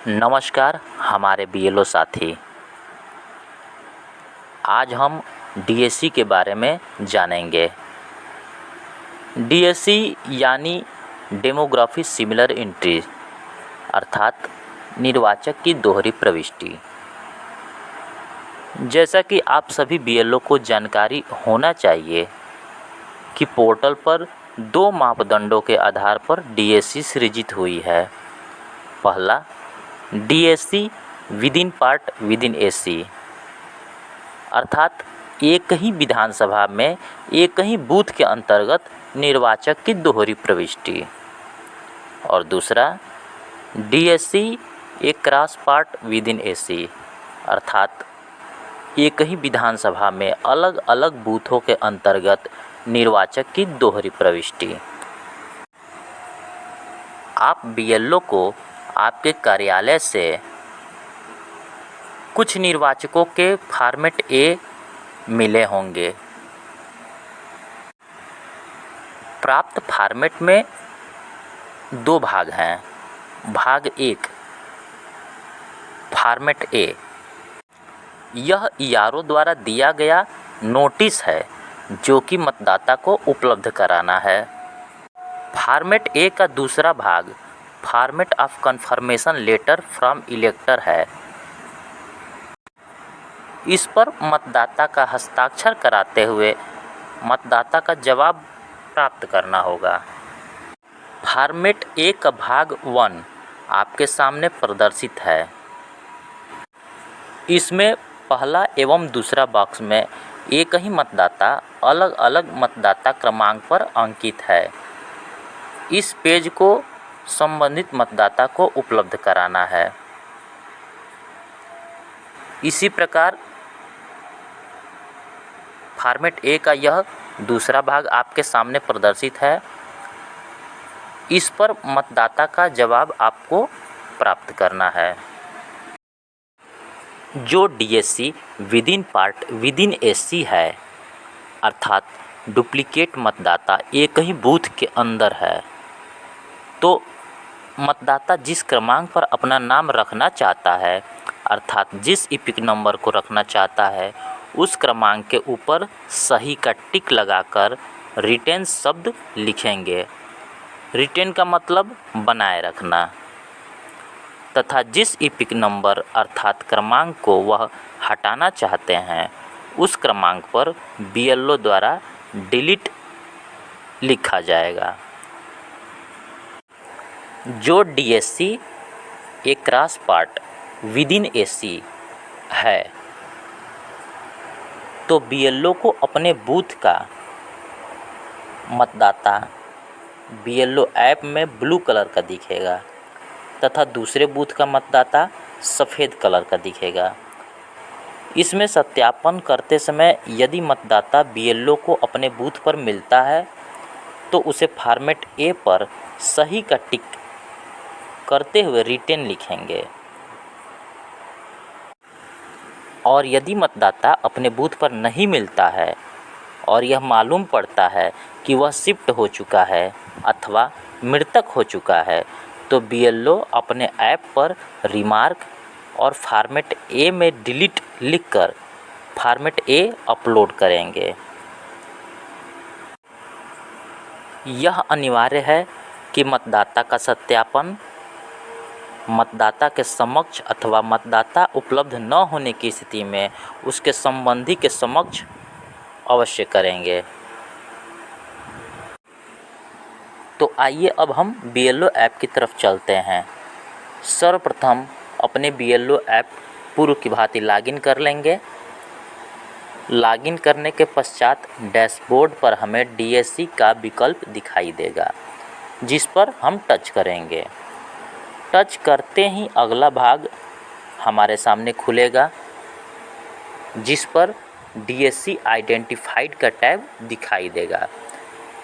नमस्कार हमारे बीएलओ साथी। आज हम डीएससी के बारे में जानेंगे। डीएससी यानी डेमोग्राफी सिमिलर एंट्री, अर्थात निर्वाचक की दोहरी प्रविष्टि। जैसा कि आप सभी बीएलओ को जानकारी होना चाहिए कि पोर्टल पर दो मापदंडों के आधार पर डीएससी सृजित हुई है। पहला, DSC with in part with in AC, अर्थात एक ही विधानसभा में एक ही बूथ के अंतर्गत निर्वाचक की दोहरी प्रविष्टि। और दूसरा, डीएससी एक cross part with in AC, अर्थात एक ही विधानसभा में अलग अलग बूथों के अंतर्गत निर्वाचक की दोहरी प्रविष्टि। आप बीएलओ को आपके कार्यालय से कुछ निर्वाचकों के फॉर्मेट ए मिले होंगे। प्राप्त फॉर्मेट में दो भाग हैं। भाग एक, फॉर्मेट ए, यह ईआरओ द्वारा दिया गया नोटिस है जो कि मतदाता को उपलब्ध कराना है। फॉर्मेट ए का दूसरा भाग format of confirmation letter from elector है। इस पर मतदाता का हस्ताक्षर कराते हुए मतदाता का जवाब प्राप्त करना होगा। फॉर्मेट ए का भाग 1 आपके सामने प्रदर्शित है। इसमें पहला एवं दूसरा बॉक्स में एक ही मतदाता अलग अलग मतदाता क्रमांक पर अंकित है। इस पेज को संबंधित मतदाता को उपलब्ध कराना है। इसी प्रकार फॉर्मेट ए का यह दूसरा भाग आपके सामने प्रदर्शित है। इस पर मतदाता का जवाब आपको प्राप्त करना है। जो DSC with in part with in AC है, अर्थात डुप्लीकेट मतदाता एक ही बूथ के अंदर है, तो मतदाता जिस क्रमांक पर अपना नाम रखना चाहता है, अर्थात जिस इपिक नंबर को रखना चाहता है, उस क्रमांक के ऊपर सही का टिक लगाकर रिटेन शब्द लिखेंगे। रिटेन का मतलब बनाए रखना, तथा जिस इपिक नंबर अर्थात क्रमांक को वह हटाना चाहते हैं, उस क्रमांक पर बीएलओ द्वारा डिलीट लिखा जाएगा। जो डीएससी एक cross part with in AC है, तो बीएलओ को अपने बूथ का मतदाता बीएलओ ऐप में ब्लू कलर का दिखेगा तथा दूसरे बूथ का मतदाता सफ़ेद कलर का दिखेगा। इसमें सत्यापन करते समय यदि मतदाता बीएलओ को अपने बूथ पर मिलता है तो उसे फॉर्मेट ए पर सही का टिक करते हुए रिटेन लिखेंगे। और यदि मतदाता अपने बूथ पर नहीं मिलता है और यह मालूम पड़ता है कि वह शिफ्ट हो चुका है अथवा मृतक हो चुका है, तो बीएलओ अपने ऐप पर रिमार्क और फॉर्मेट ए में डिलीट लिखकर फॉर्मेट ए अपलोड करेंगे। यह अनिवार्य है कि मतदाता का सत्यापन मतदाता के समक्ष अथवा मतदाता उपलब्ध न होने की स्थिति में उसके संबंधी के समक्ष अवश्य करेंगे। तो आइए अब हम बीएलओ ऐप की तरफ चलते हैं। सर्वप्रथम अपने बीएलओ ऐप पूर्व की भांति लॉगिन कर लेंगे। लॉगिन करने के पश्चात डैशबोर्ड पर हमें डीएससी का विकल्प दिखाई देगा, जिस पर हम टच करेंगे। टच करते ही अगला भाग हमारे सामने खुलेगा, जिस पर डीएससी आइडेंटिफाइड का टैब दिखाई देगा।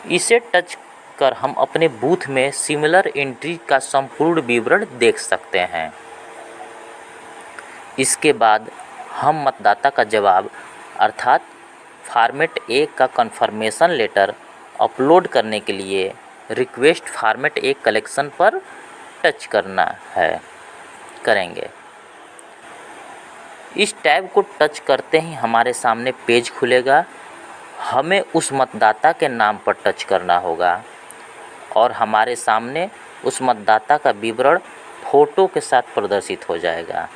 इसे टच कर हम अपने बूथ में सिमिलर एंट्री का संपूर्ण विवरण देख सकते हैं। इसके बाद हम मतदाता का जवाब अर्थात फॉर्मेट ए का कन्फर्मेशन लेटर अपलोड करने के लिए रिक्वेस्ट फॉर्मेट ए कलेक्शन पर टच करना है। करेंगे। इस टैब को टच करते ही हमारे सामने पेज खुलेगा। हमें उस मतदाता के नाम पर टच करना होगा और हमारे सामने उस मतदाता का विवरण फ़ोटो के साथ प्रदर्शित हो जाएगा।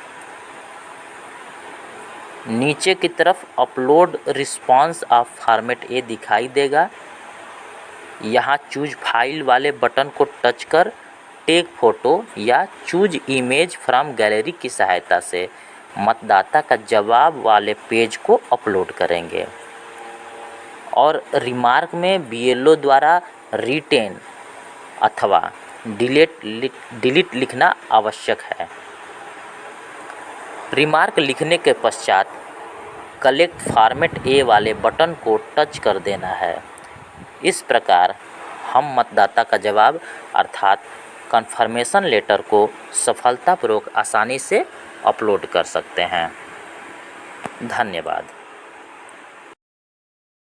नीचे की तरफ अपलोड रिस्पांस ऑफ फॉर्मेट ए दिखाई देगा। यहाँ चूज फाइल वाले बटन को टच कर टेक फ़ोटो या चूज इमेज फ्रॉम गैलरी की सहायता से मतदाता का जवाब वाले पेज को अपलोड करेंगे और रिमार्क में बीएलओ द्वारा रिटेन अथवा डिलीट लिखना आवश्यक है। रिमार्क लिखने के पश्चात कलेक्ट फॉर्मेट ए वाले बटन को टच कर देना है। इस प्रकार हम मतदाता का जवाब अर्थात कन्फर्मेशन लेटर को सफलतापूर्वक आसानी से अपलोड कर सकते हैं। धन्यवाद।